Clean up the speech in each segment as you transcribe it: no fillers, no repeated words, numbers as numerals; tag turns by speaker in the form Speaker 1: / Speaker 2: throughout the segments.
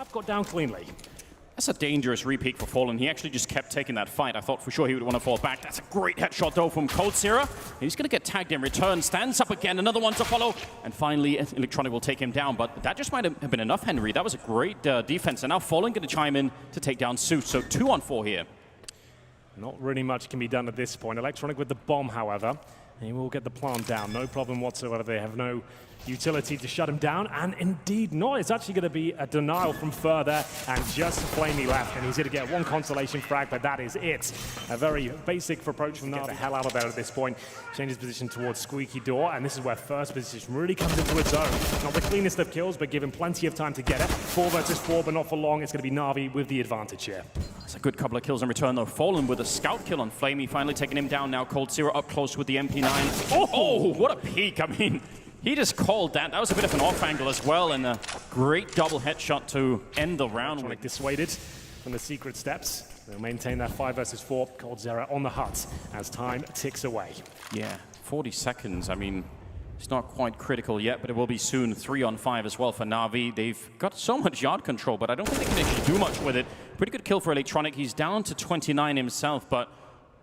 Speaker 1: but got down cleanly.
Speaker 2: That's a dangerous repeat for Fallen. He actually just kept taking that fight. I thought for sure he would want to fall back. That's a great headshot, though, from Vincere. He's going to get tagged in return. Stands up again. Another one to follow. And finally, Electronic will take him down. But that just might have been enough, Henry. That was a great defense. And now Fallen going to chime in to take down Zeus. So 2 on 4 here.
Speaker 1: Not really much can be done at this point. Electronic with the bomb, however. He will get the plant down. No problem whatsoever. They have no utility to shut him down, and indeed not. It's actually going to be a denial from further, and just Flamey left, and he's going to get one consolation frag, but that is it. A very basic approach from NaVi. Get the hell out of there at this point. Changes position towards Squeaky Door, and this is where first position really comes into its own. Not the cleanest of kills, but given plenty of time to get it. 4 versus 4, but not for long. It's going to be NaVi with the advantage here.
Speaker 2: It's a good couple of kills in return, though. Fallen with a scout kill on Flamey, finally taking him down now. Vincere up close with the MP9. Oh, what a peek. I mean, he just called that. That was a bit of an off angle as well, and a great double headshot to end the round.
Speaker 1: Like dissuaded from the secret steps. They'll maintain that 5 versus 4. Vincere on the hut as time ticks away.
Speaker 2: Yeah, 40 seconds. I mean, it's not quite critical yet, but it will be soon. 3 on 5 as well for NaVi. They've got so much yard control, but I don't think they can actually do much with it. Pretty good kill for Electronic. He's down to 29 himself, but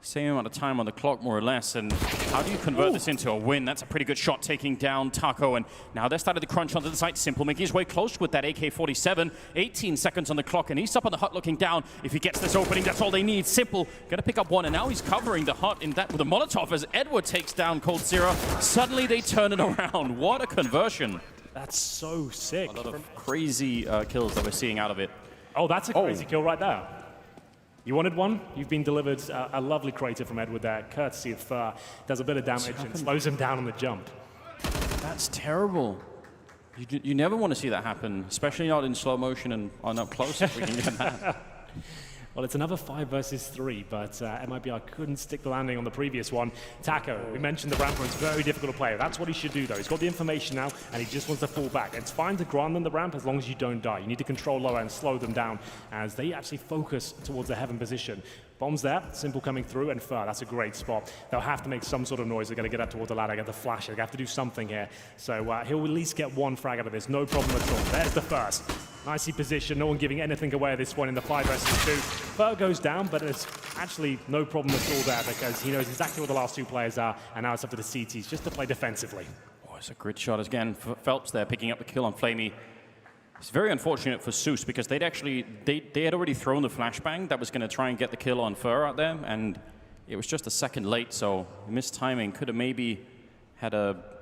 Speaker 2: same amount of time on the clock, more or less. And how do you convert this into a win? That's a pretty good shot, taking down Taco. And now they're starting to crunch onto the site. Simple making his way close with that AK-47. 18 seconds on the clock, and he's up on the hut looking down. If he gets this opening, that's all they need. Simple gonna pick up one, and now he's covering the hut in that with a Molotov as Edward takes down Vincere. Suddenly they turn it around. What a conversion.
Speaker 1: That's so sick.
Speaker 2: A lot of crazy kills that we're seeing out of it.
Speaker 1: Oh, that's a crazy kill right there. You wanted one? You've been delivered a lovely crater from Edward there, courtesy of Fur. Does a bit of damage and slows him down on the jump.
Speaker 2: That's terrible. You never want to see that happen, especially not in slow motion and on up close if we can get that.
Speaker 1: Well, it's another 5 versus 3, but MIBR couldn't stick the landing on the previous one. Taco, we mentioned the ramp is very difficult to play. That's what he should do, though. He's got the information now, and he just wants to fall back. It's fine to grant them the ramp as long as you don't die. You need to control lower and slow them down as they actually focus towards the heaven position. Bombs there, Simple coming through, and Fur, that's a great spot. They'll have to make some sort of noise. They're going to get up towards the ladder, get the flash. They have to do something here. So he'll at least get 1 frag out of this, no problem at all. There's the first. Nicely positioned, no one giving anything away at this point in the 5 versus 2. Fur goes down, but there's actually no problem at all there because he knows exactly what the last 2 players are, and now it's up to the CTs just to play defensively.
Speaker 2: Oh, it's a great shot again. Phelps there picking up the kill on Flamey. It's very unfortunate for Zeus because they had already thrown the flashbang that was going to try and get the kill on Fur out there, and it was just a second late, so missed timing. Could have maybe had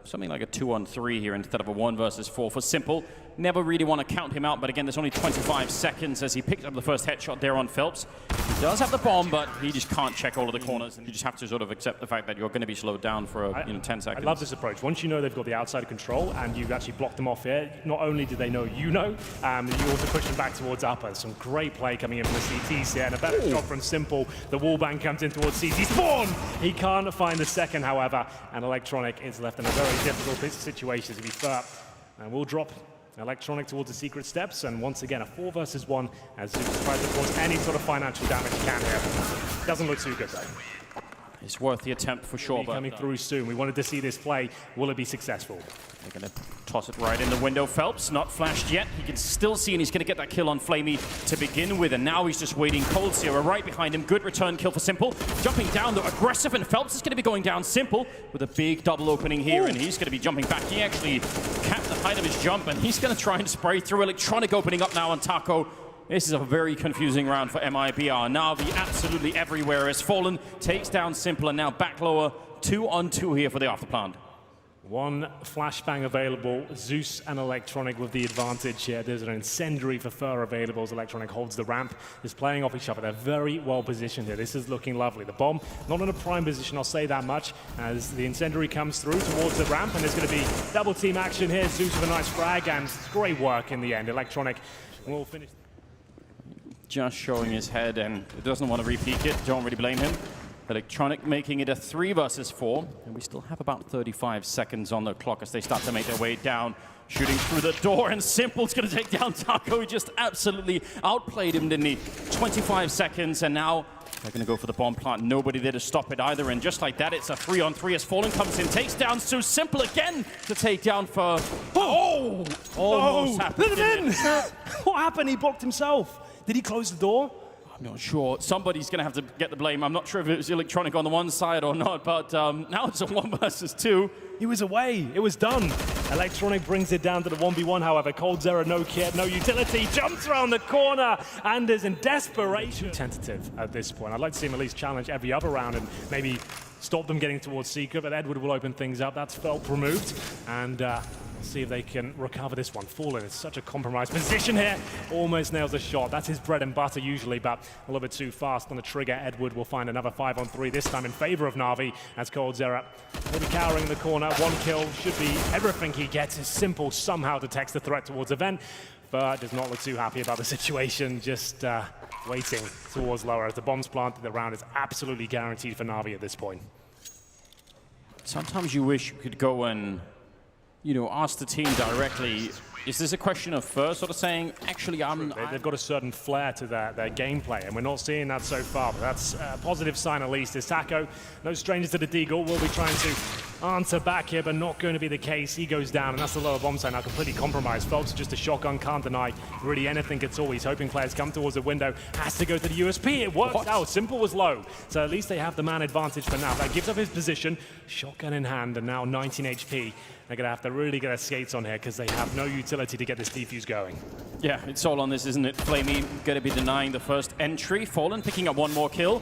Speaker 2: something like a 2 on 3 here instead of a 1 versus 4 for Simple. Never really want to count him out, but again, there's only 25 seconds as he picks up the first headshot there on Phelps. He does have the bomb, but he just can't check all of the corners, and you just have to sort of accept the fact that you're going to be slowed down for 10 seconds.
Speaker 1: I love this approach. Once you know they've got the outside control and you've actually blocked them off here, not only do they know you know, you also push them back towards upper. Some great play coming in from the CTs here, and a better shot from Simple. The wallbang comes in towards CTs. Spawn! He can't find the second, however, and Electronic is left in a very difficult situation to be fair. And we'll drop Electronic towards the secret steps, and once again a 4 versus 1 as Zeus tries to cause any sort of financial damage he can here. Doesn't look too good though.
Speaker 2: It's worth the attempt for sure.
Speaker 1: But coming through soon. We wanted to see this play. Will it be successful?
Speaker 2: They're going to toss it right in the window. Phelps not flashed yet. He can still see, and he's going to get that kill on Flamey to begin with. And now he's just waiting. Vincere right behind him. Good return kill for Simple. Jumping down though, aggressive, and Phelps is going to be going down. Simple with a big double opening here, and he's going to be jumping back. He actually capped the height of his jump, and he's going to try and spray through. Electronic opening up now on Taco. This is a very confusing round for MIBR. NaVi absolutely everywhere as Fallen takes down Simple, and now back lower. 2 on 2 here for the afterplant.
Speaker 1: 1 flashbang available. Zeus and Electronic with the advantage here. There's an incendiary for Fur available as Electronic holds the ramp. Is playing off each other. They're very well positioned here. This is looking lovely. The bomb not in a prime position, I'll say that much, as the incendiary comes through towards the ramp, and there's going to be double team action here. Zeus with a nice frag, and great work in the end. Electronic will finish.
Speaker 2: Just showing his head, and doesn't want to re-peek it. Don't really blame him. Electronic making it a 3 versus 4, and we still have about 35 seconds on the clock as they start to make their way down. Shooting through the door, and Simple's going to take down Taco. He just absolutely outplayed him, didn't he? 25 seconds, and now They're going to go for the bomb plant. Nobody there to stop it either. And just like that, it's a 3-on-3 as Fallen comes in, takes down Sue. Simple again to take down for... Oh! Almost happened.
Speaker 1: Let him in! What happened? He blocked himself. Did he close the door?
Speaker 2: I'm not sure. Somebody's going to have to get the blame. I'm not sure if it was Electronic on the one side or not, but now it's a 1 versus 2.
Speaker 1: He was away. It was done. Electronic brings it down to the 1v1, however. coldzera, no kit, no utility, jumps around the corner and is in desperation. Tentative at this point. I'd like to see him at least challenge every other round and maybe stop them getting towards Seeker, but Edward will open things up. That's Felp removed, and see if they can recover this one. Fallen in such a compromised position here. Almost nails the shot. That's his bread and butter usually, but a little bit too fast on the trigger. Edward will find another 5-on-3, this time in favor of NaVi, as coldzera maybe cowering in the corner. 1 kill should be everything he gets. Is Simple somehow detects the threat towards Event, but does not look too happy about the situation. Just waiting towards lower as the bomb's planted. The round is absolutely guaranteed for NaVi at this point.
Speaker 2: Sometimes you wish you could go and, you know, ask the team directly, is this a question of first sort of saying, actually,
Speaker 1: They've got a certain flair to their gameplay, and we're not seeing that so far, but that's a positive sign at least. Is Taco, no stranger to the Deagle, will be trying to answer back here, but not going to be the case. He goes down, and that's the lower bomb site now completely compromised. Phelps just a shotgun, can't deny really anything at all. He's hoping players come towards the window, has to go to the USP. It works out. Simple was low, so at least they have the man advantage for now. That gives up his position, shotgun in hand, and now 19 HP. They're going to have to really get their skates on here because they have no utility to get this defuse going.
Speaker 2: Yeah, it's all on this, isn't it? Flamey going to be denying the first entry. Fallen picking up 1 more kill.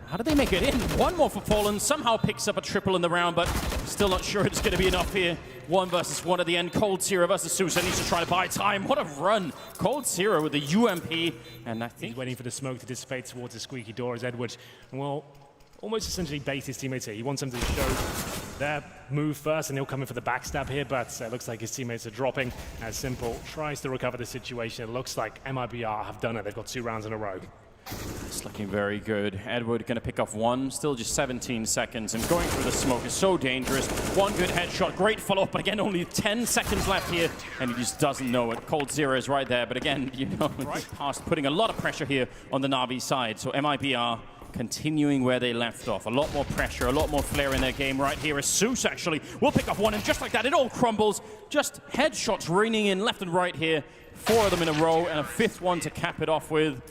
Speaker 2: How did they make it in? 1 more for Fallen. Somehow picks up a triple in the round, but still not sure it's going to be enough here. 1 versus 1 at the end. coldzera versus Sousa needs to try to buy time. What a run. coldzera with the UMP. And I think
Speaker 1: he's waiting for the smoke to dissipate towards the squeaky door as Edward, well, almost essentially bait his teammates here. He wants them to show their move first, and he'll come in for the backstab here, but it looks like his teammates are dropping as Simple tries to recover the situation. It looks like MIBR have done it. They've got 2 rounds in a row.
Speaker 2: It's looking very good. Edward going to pick off 1, still just 17 seconds, and going through the smoke is so dangerous. 1 good headshot, great follow-up, but again, only 10 seconds left here, and he just doesn't know it. coldzera is right there, but again, you know, right past, putting a lot of pressure here on the NaVi side, so MIBR continuing where they left off. A lot more pressure, a lot more flair in their game right here as Zeus actually will pick off 1, and just like that, it all crumbles. Just headshots raining in left and right here. 4 of them in a row, and a 5th one to cap it off with.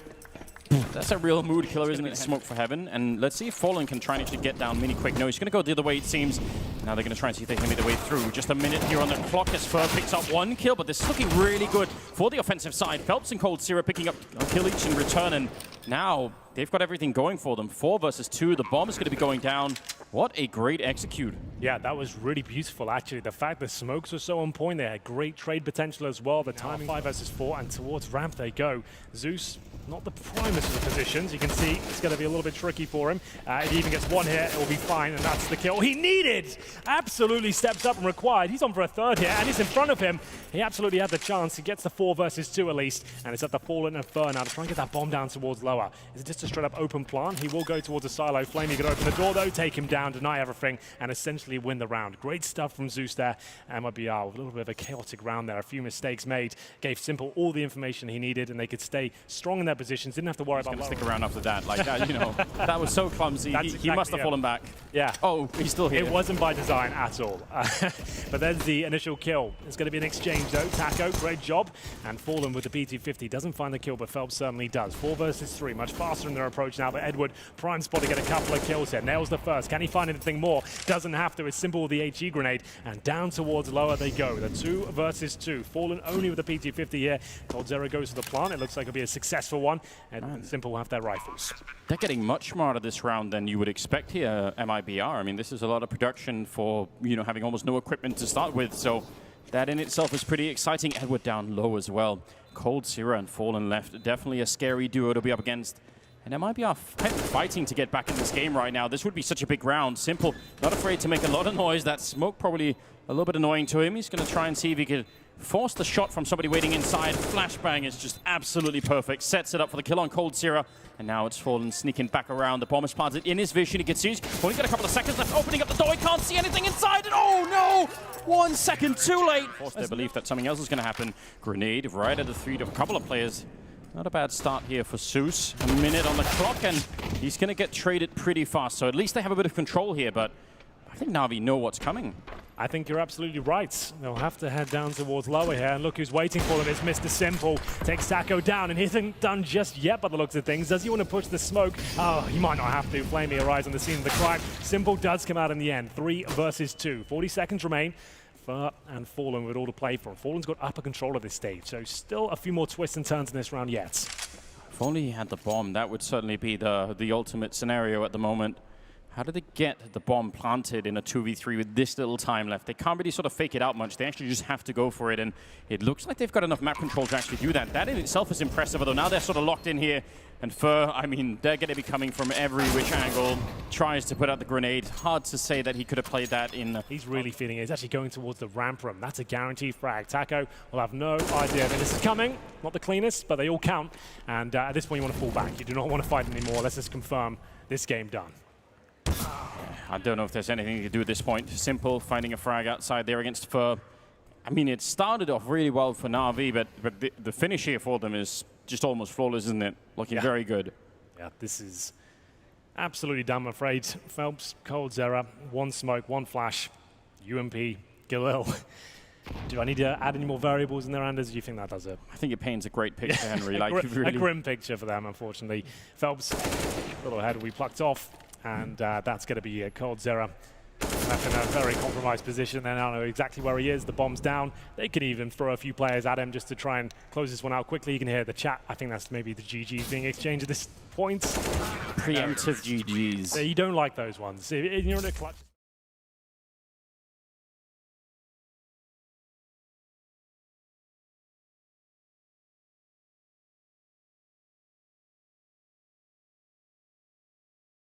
Speaker 2: That's a real mood killer, isn't it? Smoke for heaven. And let's see if Fallen can try and actually get down Mini quick. No, he's going to go the other way, it seems. Now they're going to try and see if they can make their way through. Just a minute here on the clock as Fur picks up 1 kill, but this is looking really good for the offensive side. Phelps and coldzera picking up a kill each in return, and now they've got everything going for them. 4 versus 2. The bomb is going to be going down. What a great execute.
Speaker 1: Yeah, that was really beautiful, actually. The fact the smokes were so on point, they had great trade potential as well. The timing 5 versus 4, and towards ramp they go. Zeus, not the primest of the positions. You can see it's going to be a little bit tricky for him. If he even gets 1 hit, it will be fine, and that's the kill he needed. Absolutely steps up and required. He's on for a 3rd here, and he's in front of him. He absolutely had the chance. He gets the 4 versus 2 at least, and it's at the Fallen and Fur now to try and get that bomb down towards lower. Is it just a straight up open plant? He will go towards a silo. Flamey can open the door though, take him down, deny everything, and essentially win the round. Great stuff from Zeus there. MIBR with a little bit of a chaotic round there. A few mistakes made. Gave Simple all the information he needed, and they could stay strong in their positions. Didn't have to worry about
Speaker 2: stick around after that. Like that, you know, that was so clumsy. He must have fallen back.
Speaker 1: Yeah.
Speaker 2: Oh, he's still here.
Speaker 1: It wasn't by design at all. But then the initial kill. It's going to be an exchange though. Taco, great job. And Fallen with the PT-50 doesn't find the kill, but Phelps certainly does. 4 versus 3, much faster in their approach now. But Edward, prime spot to get a couple of kills here. Nails the first. Can he find anything more? Doesn't have to. It's Simple with the HE grenade. And down towards lower they go. The 2 versus 2. Fallen only with the PT-50 here. coldzera goes to the plant. It looks like it'll be a successful one. And Simple will have their rifles.
Speaker 2: They're getting much more out of this round than you would expect here, MIBR. I mean, this is a lot of production for, you know, having almost no equipment to start with. So that in itself is pretty exciting. Edward down low as well. coldzera and Fallen left. Definitely a scary duo to be up against. And MIBR fighting to get back in this game right now. This would be such a big round. Simple, not afraid to make a lot of noise. That smoke probably a little bit annoying to him. He's going to try and see if he could force the shot from somebody waiting inside. Flashbang is just absolutely perfect. Sets it up for the kill on coldzera. And now it's Fallen sneaking back around. The bomb is planted in his vision. He can see he's only got a couple of seconds left. Opening up the door. He can't see anything inside. And oh no! 1 second too late. Forced their belief that something else is going to happen. Grenade right at the feet of a couple of players. Not a bad start here for Zeus. A minute on the clock, and he's going to get traded pretty fast. So at least they have a bit of control here, but I think NaVi know what's coming.
Speaker 1: I think you're absolutely right. They'll have to head down towards lower here. And look who's waiting for them. It's Mr. Simple. Takes Taco down, and he isn't done just yet by the looks of things. Does he want to push the smoke? Oh, he might not have to. Flamey arrives on the scene of the crime. Simple does come out in the end. 3 versus 2. 40 seconds remain. Fur and Fallen with all to play for. Fallen's got upper control of this stage, so still a few more twists and turns in this round yet.
Speaker 2: If only he had the bomb, that would certainly be the ultimate scenario at the moment. How did they get the bomb planted in a 2v3 with this little time left? They can't really sort of fake it out much. They actually just have to go for it, and it looks like they've got enough map control to actually do that. That in itself is impressive, although now they're sort of locked in here. And Fur, I mean, they're going to be coming from every which angle. Tries to put out the grenade. Hard to say that he could have played that in...
Speaker 1: He's really feeling it. He's actually going towards the ramp room. That's a guaranteed frag. Taco will have no idea that this is coming. Not the cleanest, but they all count. And at this point, you want to fall back. You do not want to fight anymore. Let's just confirm this game done.
Speaker 2: I don't know if there's anything you can do at this point. Simple, finding a frag outside there against Fur. I mean, it started off really well for NaVi, but the finish here for them is just almost flawless, isn't it? Looking very good.
Speaker 1: Yeah, this is absolutely dumb, I'm afraid. Phelps, Cold Zera, 1 smoke, 1 flash, UMP, Galil. Do I need to add any more variables in there, Anders? Do you think that does it?
Speaker 2: I think it paints a great picture, Henry. Like,
Speaker 1: a grim picture for them, unfortunately. Phelps, a little head will be plucked off. And that's going to be Cold Zera left in a very compromised position. They now know exactly where he is. The bomb's down. They could even throw a few players at him just to try and close this one out quickly. You can hear the chat. I think that's maybe the GGs being exchanged at this point.
Speaker 2: Preemptive GGs.
Speaker 1: You don't like those ones. You're in a clutch.